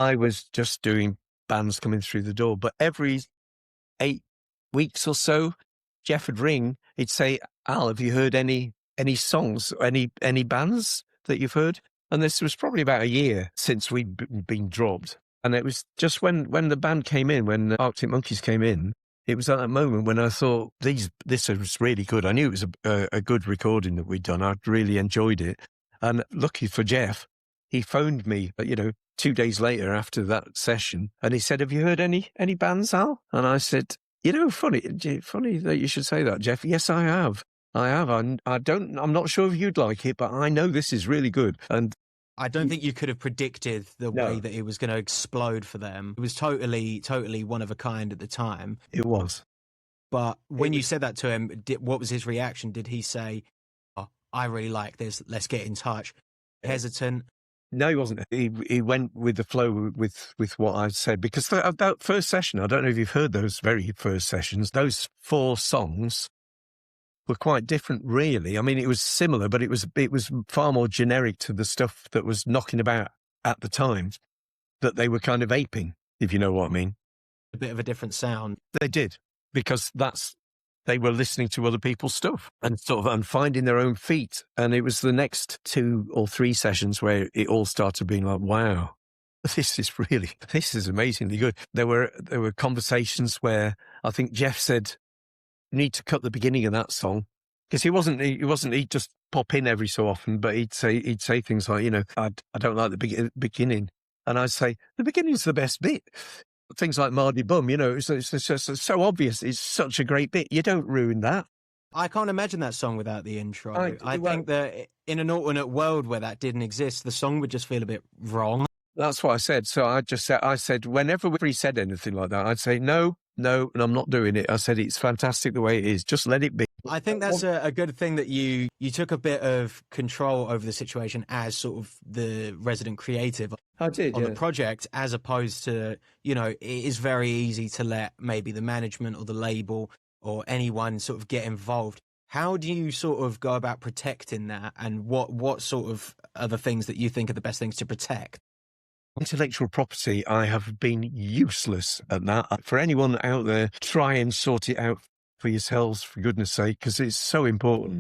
I was just doing bands coming through the door, but every 8 weeks or so, Jeff would ring. He'd say, "Al, have you heard any songs, or any bands that you've heard?" And this was probably about a year since we'd been dropped. And it was just when the band came in, when the Arctic Monkeys came in, it was at that moment when I thought, this was really good. I knew it was a good recording that we'd done. I'd really enjoyed it. And lucky for Jeff, he phoned me, 2 days later after that session, and he said, "Have you heard any bands, Al?" And I said, funny that you should say that, Jeff. Yes, I have. I'm not sure if you'd like it, but I know this is really good. And I don't think you could have predicted the No. way that it was going to explode for them. It was totally one of a kind at the time. it was. But when you said that to him, what was his reaction? Did he say, "Oh, I really like this, let's get in touch"? Hesitant? No, he wasn't. He went with the flow with what I said, because that first session, I don't know if you've heard those very first sessions, those 4 songs were quite different, really. I mean, it was similar, but it was far more generic to the stuff that was knocking about at the time, that they were kind of aping, if you know what I mean. A bit of a different sound. They did, because they were listening to other people's stuff and and finding their own feet. And it was the next 2 or 3 sessions where it all started being like, wow, this is amazingly good. There were conversations where I think Jeff said, "You need to cut the beginning of that song," because he'd just pop in every so often, but he'd say things like, "I don't like the beginning," and I'd say, "The beginning's the best bit." Things like Mardy Bum, it's just so obvious. It's such a great bit. You don't ruin that. I can't imagine that song without the intro. I well- think that in an alternate world where that didn't exist, the song would just feel a bit wrong. That's what I said. So I said, whenever he said anything like that, I'd say, no, and I'm not doing it. I said, it's fantastic the way it is. Just let it be. I think that's a good thing that you took a bit of control over the situation as sort of the resident creative I did, on the project, as opposed to, it is very easy to let maybe the management or the label or anyone sort of get involved. How do you sort of go about protecting that, and what sort of are the things that you think are the best things to protect? Intellectual property, I have been useless at that. For anyone out there, try and sort it out for yourselves, for goodness sake, because it's so important.